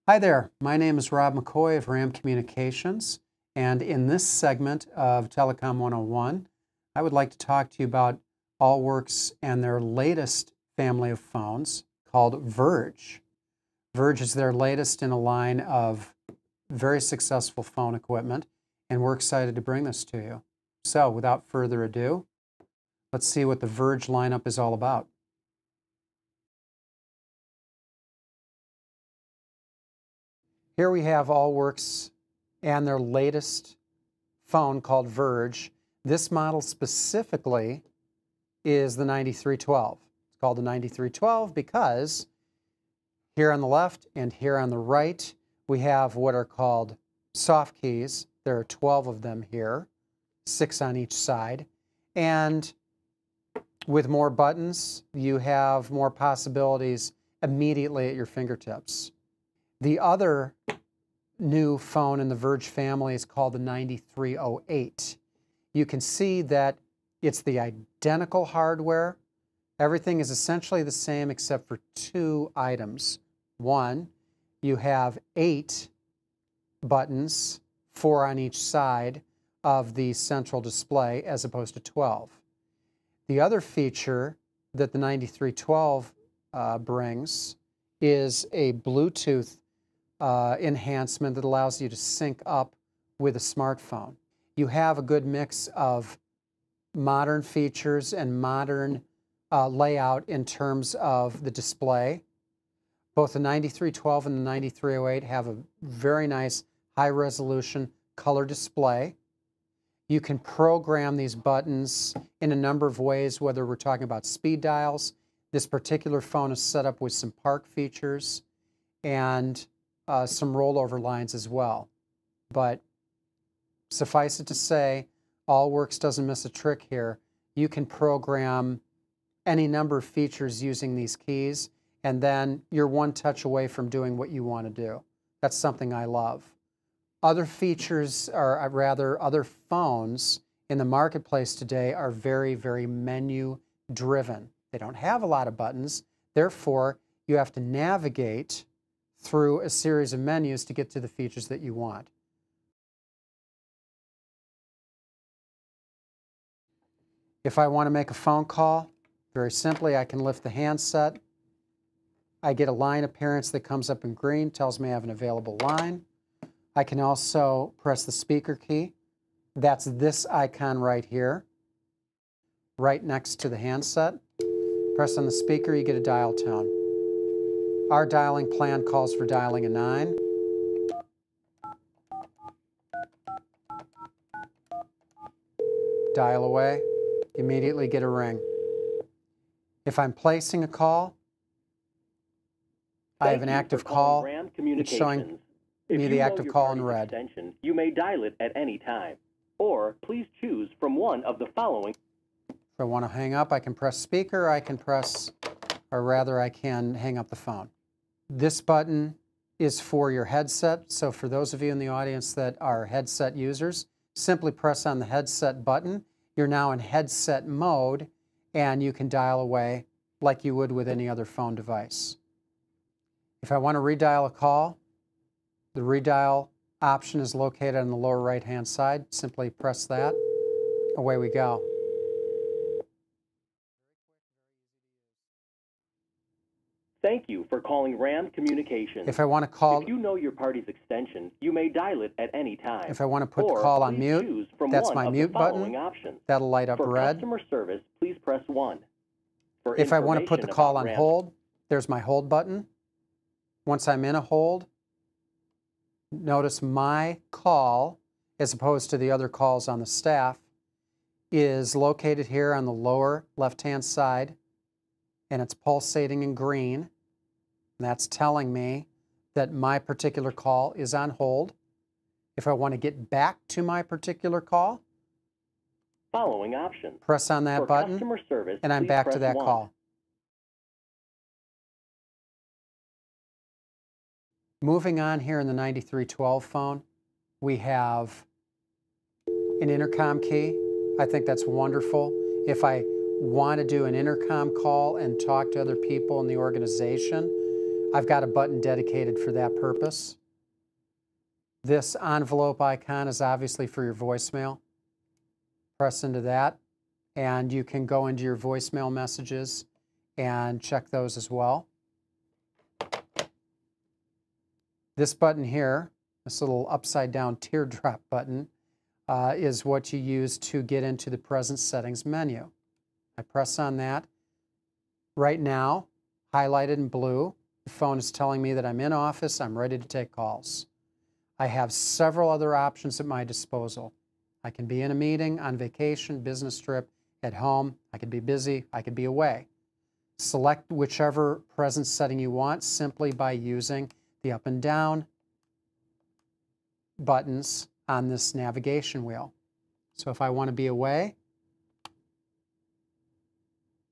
Hi there, my name is Rob McCoy of RAM Communications, and in this segment of Telecom 101, I would like to talk to you about Allworx and their latest family of phones called Verge. Verge is their latest in a line of very successful phone equipment, and we're excited to bring this to you. So, without further ado, let's see what the Verge lineup is all about. Here we have Allworx and their latest phone called Verge. This model specifically is the 9312. It's called the 9312 because here on the left and here on the right, we have what are called soft keys. There are 12 of them here, 6 on each side. And with more buttons, you have more possibilities immediately at your fingertips. The other new phone in the Verge family is called the 9308. You can see that it's the identical hardware. Everything is essentially the same except for 2 items. One, you have 8 buttons, 4 on each side of the central display as opposed to 12. The other feature that the 9312 brings is a Bluetooth enhancement that allows you to sync up with a smartphone. You have a good mix of modern features and modern layout in terms of the display. Both the 9312 and the 9308 have a very nice high-resolution color display. You can program these buttons in a number of ways, whether we're talking about speed dials. This particular phone is set up with some park features and some rollover lines as well. But suffice it to say, Allworx doesn't miss a trick here. You can program any number of features using these keys, and then you're one touch away from doing what you want to do. That's something I love. Other features, or rather other phones in the marketplace today are very, very menu driven. They don't have a lot of buttons. Therefore, you have to navigate through a series of menus to get to the features that you want. If I want to make a phone call, very simply, I can lift the handset. I get a line appearance that comes up in green, tells me I have an available line. I can also press the speaker key. That's this icon right here, right next to the handset. Press on the speaker, you get a dial tone. Our dialing plan calls for dialing a 9. Dial away, immediately get a ring. If I'm placing a call, I have an active call. It's showing me the active call in red. You may dial it at any time, or please choose from one of the following. If I want to hang up, I can press speaker, I can press, or rather I can hang up the phone. This button is for your headset, so for those of you in the audience that are headset users, simply press on the headset button. You're now in headset mode, and you can dial away like you would with any other phone device. If I want to redial a call, the redial option is located on the lower right-hand side. Simply press that. Away we go. Thank you for calling RAM Communications. If I want to call, if you know your party's extension, you may dial it at any time. If I want to put the call on mute, that's my mute button. That'll light up red. For customer service, please press 1. If I want to put the call on hold, there's my hold button. Once I'm in a hold, notice my call, as opposed to the other calls on the staff, is located here on the lower left-hand side, and it's pulsating in green. That's telling me that my particular call is on hold. If I want to get back to my particular call, following option. Press on that button, service, and I'm back to that call. Moving on here in the 9312 phone, we have an intercom key. I think that's wonderful. If I want to do an intercom call and talk to other people in the organization, I've got a button dedicated for that purpose. This envelope icon is obviously for your voicemail. Press into that, and you can go into your voicemail messages and check those as well. This button here, this little upside down teardrop button, is what you use to get into the presence settings menu. I press on that. Right now, highlighted in blue, the phone is telling me that I'm in office, I'm ready to take calls. I have several other options at my disposal. I can be in a meeting, on vacation, business trip, at home. I could be busy, I could be away. Select whichever presence setting you want simply by using the up and down buttons on this navigation wheel. So if I want to be away,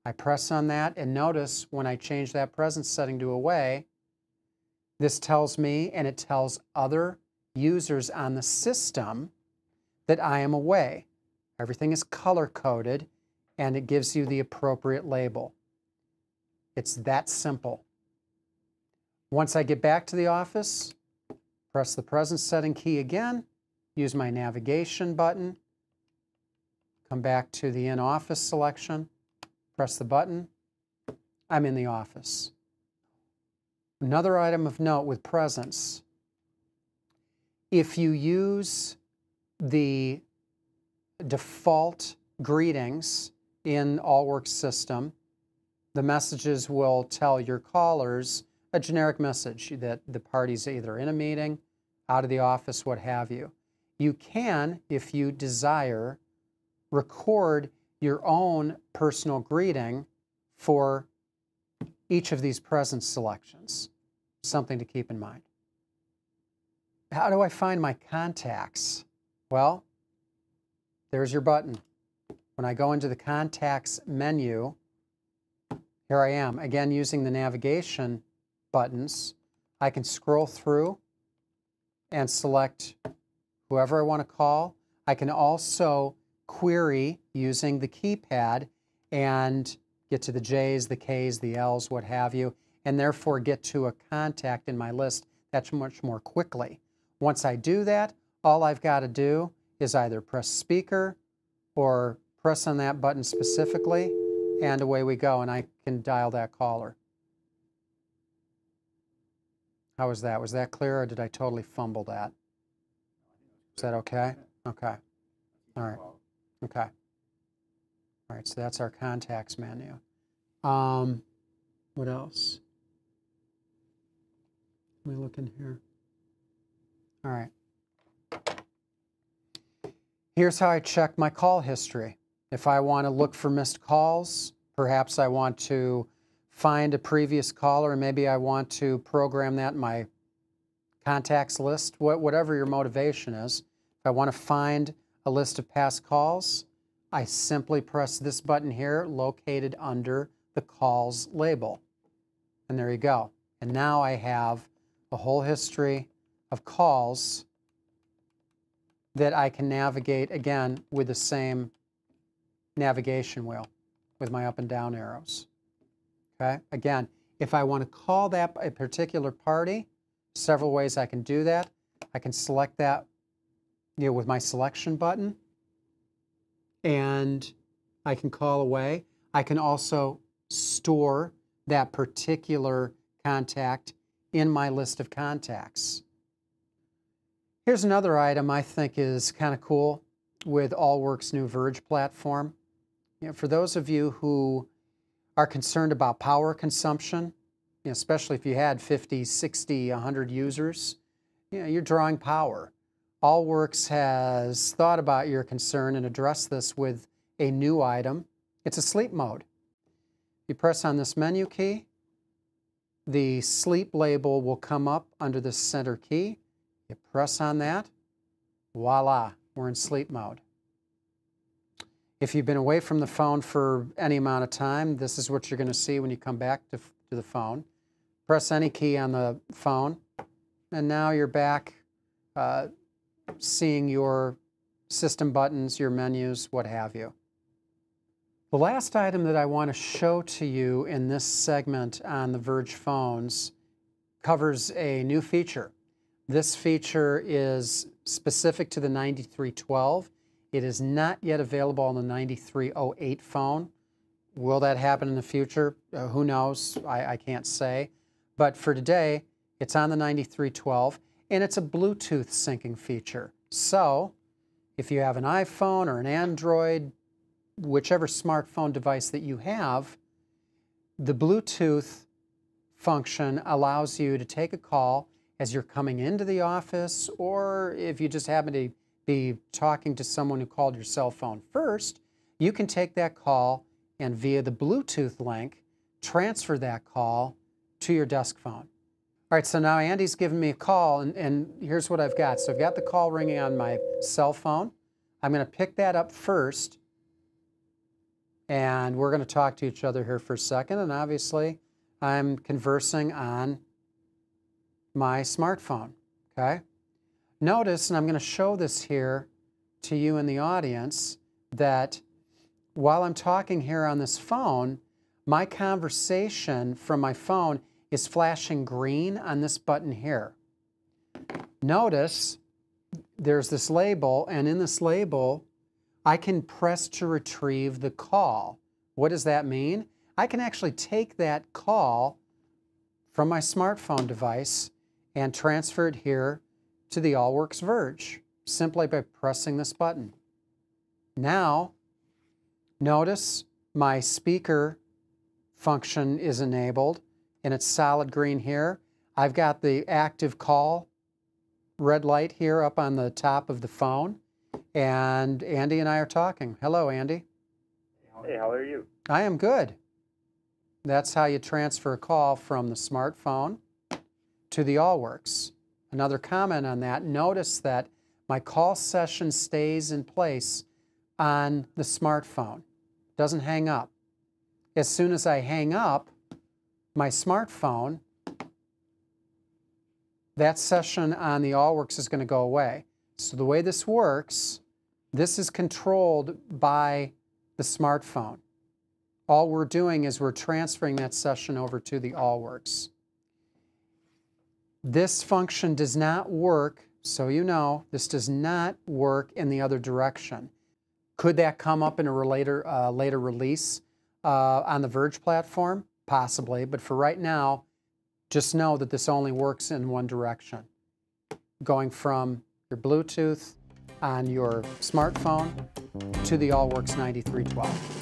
I press on that, and notice when I change that presence setting to away, this tells me and it tells other users on the system that I am away. Everything is color-coded and it gives you the appropriate label. It's that simple. Once I get back to the office, press the presence setting key again, use my navigation button, come back to the in-office selection, press the button, I'm in the office. Another item of note with presence, if you use the default greetings in Allworx system, the messages will tell your callers a generic message that the party's either in a meeting, out of the office, what have you. You can, if you desire, record your own personal greeting for each of these presence selections. Something to keep in mind. How do I find my contacts? Well, there's your button. When I go into the contacts menu, here I am, again using the navigation buttons. I can scroll through and select whoever I want to call. I can also query using the keypad and get to the J's, the K's, the L's, what have you, and therefore get to a contact in my list that's much more quickly. Once I do that, all I've got to do is either press speaker or press on that button specifically, and away we go, and I can dial that caller. How was that? Was that clear, or did I totally fumble that? Is that okay? Okay. All right. Okay. All right, so that's our contacts menu. What else? Let me look in here. All right. Here's how I check my call history. If I want to look for missed calls, perhaps I want to find a previous caller, and maybe I want to program that in my contacts list, whatever your motivation is. If I want to find a list of past calls, I simply press this button here, located under the calls label. And there you go. And now I have a whole history of calls that I can navigate, again, with the same navigation wheel, with my up and down arrows. Okay? Again, if I want to call that a particular party, several ways I can do that. I can select that, with my selection button, and I can call away. I can also store that particular contact in my list of contacts. Here's another item I think is kind of cool with Allworx' new Verge platform. For those of you who are concerned about power consumption, especially if you had 50, 60, 100 users, you're drawing power. Allworx has thought about your concern and addressed this with a new item. It's a sleep mode. You press on this menu key, the sleep label will come up under the center key. You press on that, voila, we're in sleep mode. If you've been away from the phone for any amount of time, this is what you're going to see when you come back to the phone. Press any key on the phone, and now you're back seeing your system buttons, your menus, what have you. The last item that I want to show to you in this segment on the Verge phones covers a new feature. This feature is specific to the 9312. It is not yet available on the 9308 phone. Will that happen in the future? Who knows? I can't say. But for today, it's on the 9312, and it's a Bluetooth syncing feature. So if you have an iPhone or an Android, whichever smartphone device that you have, the Bluetooth function allows you to take a call as you're coming into the office, or if you just happen to be talking to someone who called your cell phone first, you can take that call and via the Bluetooth link, transfer that call to your desk phone. All right, so now Andy's given me a call, and here's what I've got. So I've got the call ringing on my cell phone. I'm going to pick that up first, and we're going to talk to each other here for a second, and obviously I'm conversing on my smartphone, okay? Notice, and I'm going to show this here to you in the audience, that while I'm talking here on this phone, my conversation from my phone is flashing green on this button here. Notice there's this label, and in this label, I can press to retrieve the call. What does that mean? I can actually take that call from my smartphone device and transfer it here to the Allworx Verge simply by pressing this button. Now, notice my speaker function is enabled, and it's solid green here. I've got the active call red light here up on the top of the phone, and Andy and I are talking. Hello, Andy. Hey, how are you? I am good. That's how you transfer a call from the smartphone to the Allworx. Another comment on that, notice that my call session stays in place on the smartphone. Doesn't hang up. As soon as I hang up my smartphone, that session on the Allworx is going to go away. So the way this works, this is controlled by the smartphone. All we're doing is we're transferring that session over to the Allworx. This function does not work, so you know, this does not work in the other direction. Could that come up in a later release on the Verge platform? Possibly, but for right now, just know that this only works in one direction. Going from your Bluetooth on your smartphone to the Allworx 9312.